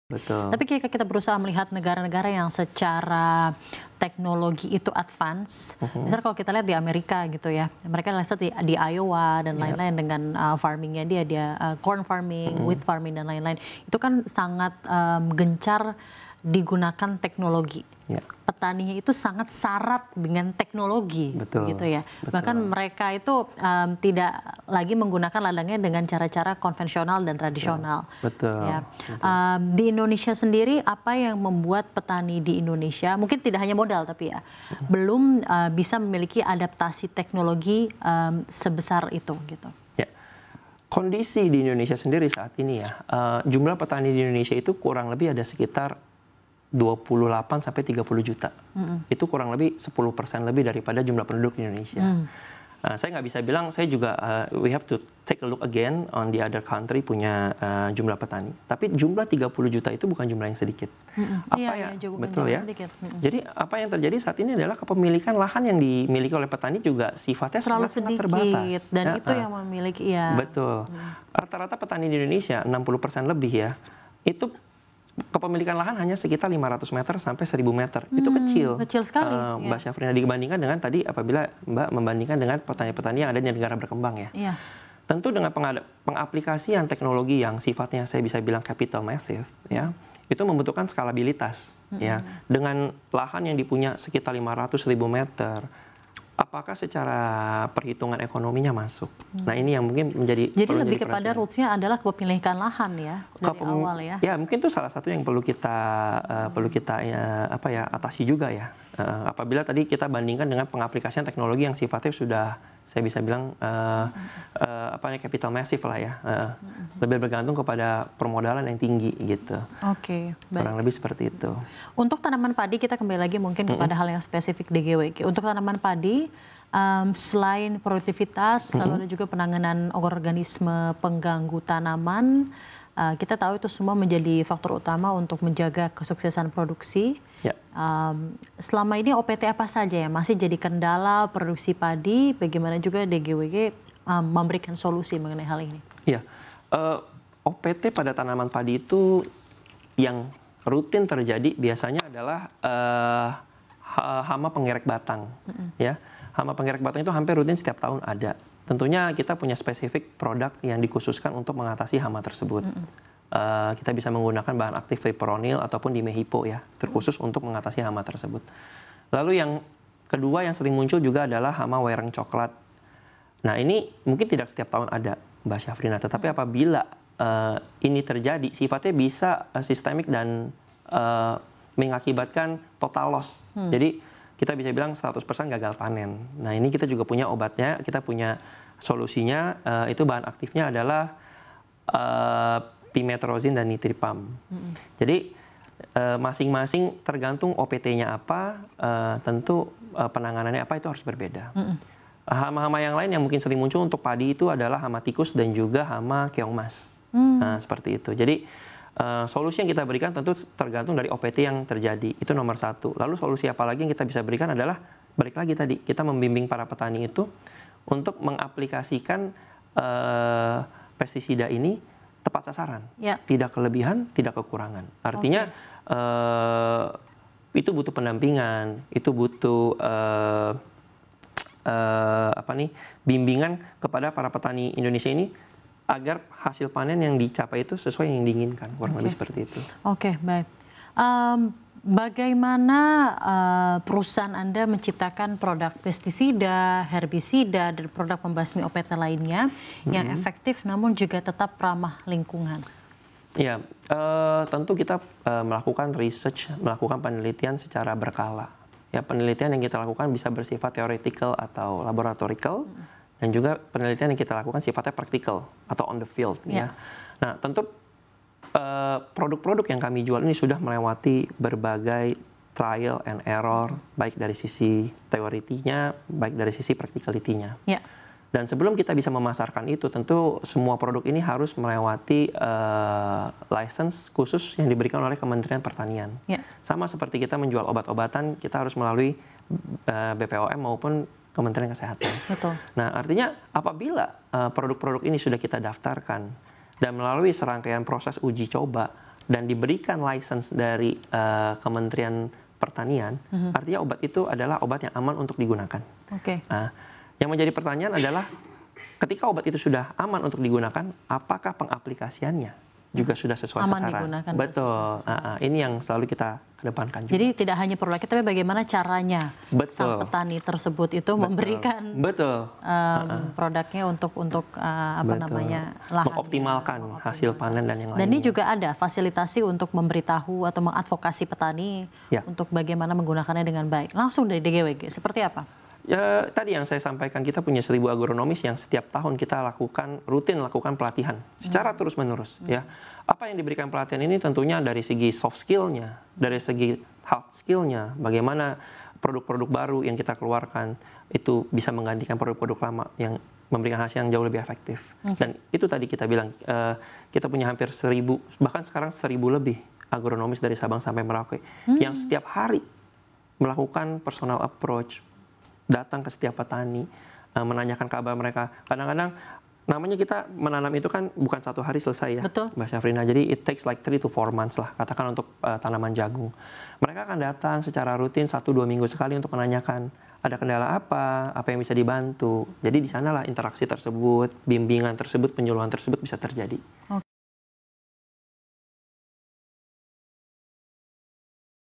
Betul. Tapi ketika kita berusaha melihat negara-negara yang secara teknologi itu advance, misalnya kalau kita lihat di Amerika gitu ya, mereka lihat di Iowa dan lain-lain dengan farmingnya dia corn farming, wheat farming dan lain-lain, itu kan sangat gencar digunakan teknologi. Petaninya itu sangat syarat dengan teknologi, gitu ya. Bahkan mereka itu tidak lagi menggunakan ladangnya dengan cara-cara konvensional dan tradisional. Ya. Di Indonesia sendiri, apa yang membuat petani di Indonesia, mungkin tidak hanya modal tapi ya, belum bisa memiliki adaptasi teknologi sebesar itu, gitu. Ya. Kondisi di Indonesia sendiri saat ini ya, jumlah petani di Indonesia itu kurang lebih ada sekitar 28 sampai 30 juta. Itu kurang lebih 10% lebih daripada jumlah penduduk di Indonesia. Saya nggak bisa bilang, saya juga we have to take a look again on the other country punya jumlah petani. Tapi jumlah 30 juta itu bukan jumlah yang sedikit. Betul ya. Jadi apa yang terjadi saat ini adalah kepemilikan lahan yang dimiliki oleh petani juga sifatnya sangat terbatas. Dan itu yang memiliki Betul. Rata-rata petani di Indonesia 60% lebih ya, itu kepemilikan lahan hanya sekitar 500 meter sampai 1000 meter. Itu kecil. Kecil sekali. Mbak Syafrina, dibandingkan dengan tadi apabila Mbak membandingkan dengan petani-petani yang ada di negara berkembang ya. Tentu dengan pengaplikasian teknologi yang sifatnya saya bisa bilang capital massive ya, itu membutuhkan skalabilitas ya. Dengan lahan yang dipunya sekitar 500-1000 meter, apakah secara perhitungan ekonominya masuk? Nah ini yang mungkin menjadi jadi lebih kepada roots-nya adalah kepemilikan lahan ya dari awal ya. Ya mungkin itu salah satu yang perlu kita atasi juga ya. Apabila tadi kita bandingkan dengan pengaplikasian teknologi yang sifatnya sudah saya bisa bilang capital massive lah ya. Lebih bergantung kepada permodalan yang tinggi gitu. Oke, baik. Kurang lebih seperti itu. Untuk tanaman padi kita kembali lagi mungkin kepada hal yang spesifik DGWG. Untuk tanaman padi selain produktivitas, lalu ada juga penanganan organisme pengganggu tanaman. Kita tahu itu semua menjadi faktor utama untuk menjaga kesuksesan produksi. Selama ini OPT apa saja ya masih jadi kendala produksi padi? Bagaimana juga DGWG memberikan solusi mengenai hal ini? Iya, OPT pada tanaman padi itu yang rutin terjadi biasanya adalah hama penggerek batang. Ya, hama penggerek batang itu hampir rutin setiap tahun ada. Tentunya kita punya spesifik produk yang dikhususkan untuk mengatasi hama tersebut. Kita bisa menggunakan bahan aktif fipronil ataupun dimehipo ya, terkhusus untuk mengatasi hama tersebut. Lalu yang kedua yang sering muncul juga adalah hama wereng coklat. Nah ini mungkin tidak setiap tahun ada, Mbak Syafrina, tetapi apabila ini terjadi, sifatnya bisa sistemik dan mengakibatkan total loss. Jadi kita bisa bilang 100% gagal panen. Nah ini kita juga punya obatnya, kita punya solusinya, itu bahan aktifnya adalah pimetrozin dan nitripam. Jadi masing-masing tergantung OPT-nya apa, tentu penanganannya apa itu harus berbeda. Hama-hama yang lain yang mungkin sering muncul untuk padi itu adalah hama tikus dan juga hama keongmas. Nah, seperti itu. Jadi solusi yang kita berikan tentu tergantung dari OPT yang terjadi. Itu nomor satu. Lalu solusi apa lagi yang kita bisa berikan adalah balik lagi tadi kita membimbing para petani itu untuk mengaplikasikan pestisida ini tepat sasaran, tidak kelebihan, tidak kekurangan. Artinya itu butuh pendampingan, itu butuh bimbingan kepada para petani Indonesia ini agar hasil panen yang dicapai itu sesuai yang diinginkan, kurang lebih seperti itu. Oke, baik. Bagaimana perusahaan Anda menciptakan produk pestisida, herbisida, dan produk pembasmi OPT lainnya yang efektif namun juga tetap ramah lingkungan? Ya, tentu kita melakukan research, melakukan penelitian secara berkala. Ya, penelitian yang kita lakukan bisa bersifat theoretical atau laboratorical, dan juga penelitian yang kita lakukan sifatnya practical atau on the field. Ya. Nah, tentu produk-produk yang kami jual ini sudah melewati berbagai trial and error, baik dari sisi teoritinya, baik dari sisi practicality-nya. Dan sebelum kita bisa memasarkan itu, tentu semua produk ini harus melewati license khusus yang diberikan oleh Kementerian Pertanian. Sama seperti kita menjual obat-obatan, kita harus melalui BPOM maupun Kementerian Kesehatan. Nah, artinya apabila produk-produk ini sudah kita daftarkan dan melalui serangkaian proses uji coba, dan diberikan license dari Kementerian Pertanian, artinya obat itu adalah obat yang aman untuk digunakan. Nah, yang menjadi pertanyaan adalah ketika obat itu sudah aman untuk digunakan, apakah pengaplikasiannya juga sudah sesuai aman sasaran? digunakan. Betul. Ini yang selalu kita kedepankan juga. Jadi tidak hanya perlu lagi, tapi bagaimana caranya sang Betul. petani tersebut itu memberikan produknya untuk apa namanya lahan, mengoptimalkan hasil panen dan yang lainnya. Dan ini juga ada fasilitasi untuk memberitahu atau mengadvokasi petani untuk bagaimana menggunakannya dengan baik. Langsung dari DGWG, seperti apa? Ya, tadi yang saya sampaikan, kita punya 1000 agronomis yang setiap tahun kita rutin lakukan pelatihan secara terus-menerus. Ya, apa yang diberikan pelatihan ini tentunya dari segi soft skill-nya, dari segi hard skill-nya, bagaimana produk-produk baru yang kita keluarkan itu bisa menggantikan produk-produk lama yang memberikan hasil yang jauh lebih efektif. Dan itu tadi kita bilang, kita punya hampir 1000, bahkan sekarang 1000 lebih agronomis dari Sabang sampai Merauke yang setiap hari melakukan personal approach, datang ke setiap petani, menanyakan kabar mereka. Kadang-kadang namanya kita menanam itu kan bukan 1 hari selesai ya, Betul. Mbak Syafrina. Jadi it takes like 3 to 4 months lah, katakan untuk tanaman jagung. Mereka akan datang secara rutin 1-2 minggu sekali untuk menanyakan ada kendala apa yang bisa dibantu. Jadi di sanalah interaksi tersebut, bimbingan tersebut, penyuluhan tersebut bisa terjadi.